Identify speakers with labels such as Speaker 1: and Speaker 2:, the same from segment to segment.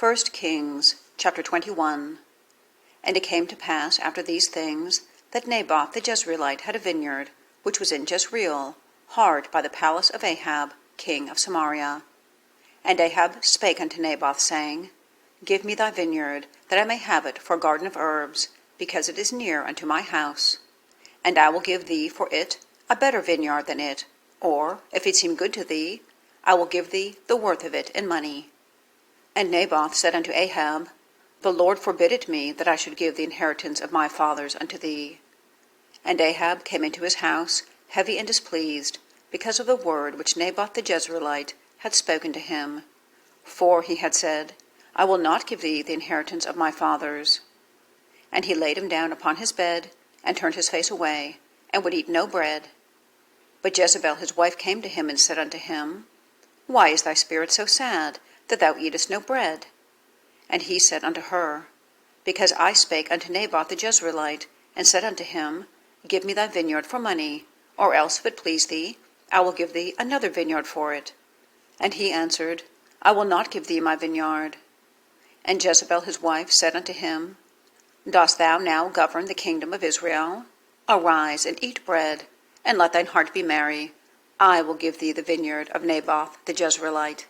Speaker 1: 1 Kings chapter 21. And it came to pass after these things that Naboth the Jezreelite had a vineyard, which was in Jezreel, hard by the palace of Ahab, king of Samaria. And Ahab spake unto Naboth, saying, Give me thy vineyard, that I may have it for a garden of herbs, because it is near unto my house. And I will give thee for it a better vineyard than it, or, if it seem good to thee, I will give thee the worth of it in money. And Naboth said unto Ahab, The Lord forbid it me that I should give the inheritance of my fathers unto thee. And Ahab came into his house, heavy and displeased, because of the word which Naboth the Jezreelite had spoken to him. For he had said, I will not give thee the inheritance of my fathers. And he laid him down upon his bed, and turned his face away, and would eat no bread. But Jezebel his wife came to him, and said unto him, Why is thy spirit so sad, that thou eatest no bread? And he said unto her, Because I spake unto Naboth the Jezreelite, and said unto him, Give me thy vineyard for money, or else, if it please thee, I will give thee another vineyard for it. And he answered, I will not give thee my vineyard. And Jezebel his wife said unto him, Dost thou now govern the kingdom of Israel? Arise and eat bread, and let thine heart be merry. I will give thee the vineyard of Naboth the Jezreelite.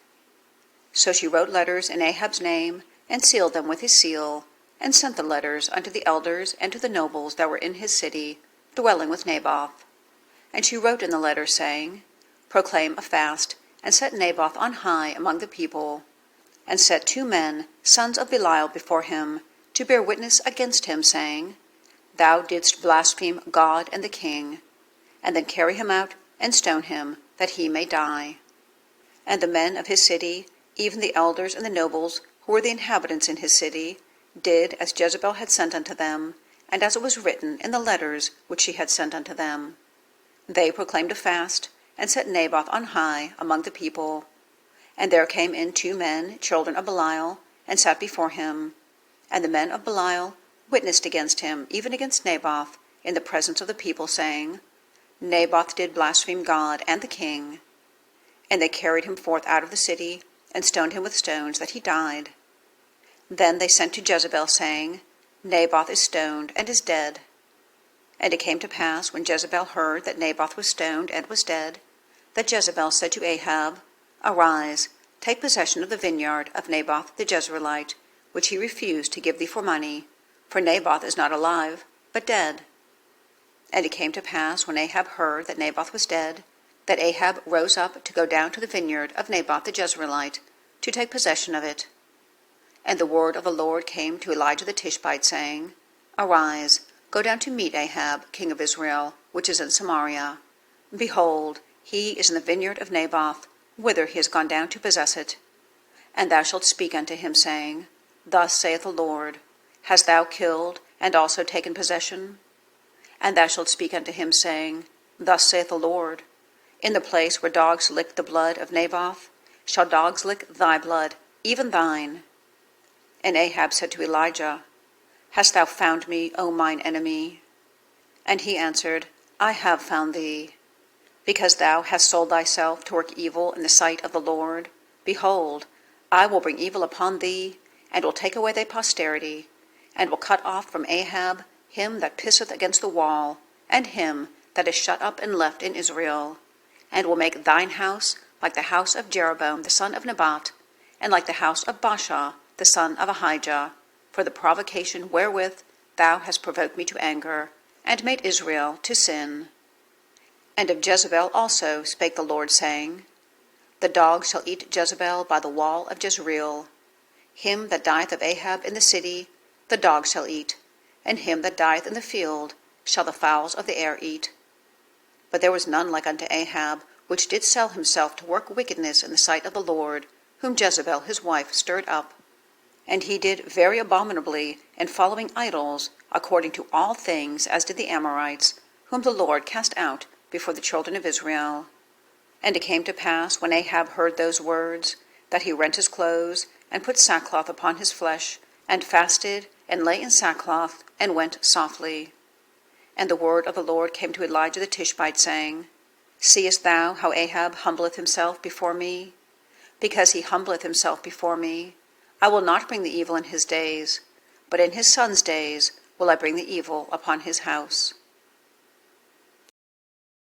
Speaker 1: So she wrote letters in Ahab's name, and sealed them with his seal, and sent the letters unto the elders and to the nobles that were in his city, dwelling with Naboth. And she wrote in the letter, saying, Proclaim a fast, and set Naboth on high among the people, and set 2 men, sons of Belial, before him, to bear witness against him, saying, Thou didst blaspheme God and the king, and then carry him out and stone him, that he may die. And the men of his city, even the elders and the nobles, who were the inhabitants in his city, did as Jezebel had sent unto them, and as it was written in the letters which she had sent unto them. They proclaimed a fast, and set Naboth on high among the people. And there came in 2 men, children of Belial, and sat before him. And the men of Belial witnessed against him, even against Naboth, in the presence of the people, saying, Naboth did blaspheme God and the king. And they carried him forth out of the city, and stoned him with stones, that he died. Then they sent to Jezebel, saying, Naboth is stoned, and is dead. And it came to pass, when Jezebel heard that Naboth was stoned and was dead, that Jezebel said to Ahab, Arise, take possession of the vineyard of Naboth the Jezreelite, which he refused to give thee for money, for Naboth is not alive, but dead. And it came to pass, when Ahab heard that Naboth was dead, that Ahab rose up to go down to the vineyard of Naboth the Jezreelite, to take possession of it. And the word of the Lord came to Elijah the Tishbite, saying, Arise, go down to meet Ahab, king of Israel, which is in Samaria. Behold, he is in the vineyard of Naboth, whither he is gone down to possess it. And thou shalt speak unto him, saying, Thus saith the Lord, Hast thou killed, and also taken possession? And thou shalt speak unto him, saying, Thus saith the Lord, In the place where dogs licked the blood of Naboth, shall dogs lick thy blood, even thine. And Ahab said to Elijah, Hast thou found me, O mine enemy? And he answered, I have found thee. Because thou hast sold thyself to work evil in the sight of the Lord, behold, I will bring evil upon thee, and will take away thy posterity, and will cut off from Ahab him that pisseth against the wall, and him that is shut up and left in Israel, and will make thine house like the house of Jeroboam the son of Nebat, and like the house of Baasha the son of Ahijah, for the provocation wherewith thou hast provoked me to anger, and made Israel to sin. And of Jezebel also spake the Lord, saying, The dogs shall eat Jezebel by the wall of Jezreel. Him that dieth of Ahab in the city, the dogs shall eat, and him that dieth in the field shall the fowls of the air eat. But there was none like unto Ahab, which did sell himself to work wickedness in the sight of the Lord, whom Jezebel his wife stirred up. And he did very abominably in following idols, according to all things as did the Amorites, whom the Lord cast out before the children of Israel. And it came to pass, when Ahab heard those words, that he rent his clothes, and put sackcloth upon his flesh, and fasted, and lay in sackcloth, and went softly. And the word of the Lord came to Elijah the Tishbite, saying, Seest thou how Ahab humbleth himself before me? Because he humbleth himself before me, I will not bring the evil in his days, but in his son's days will I bring the evil upon his house.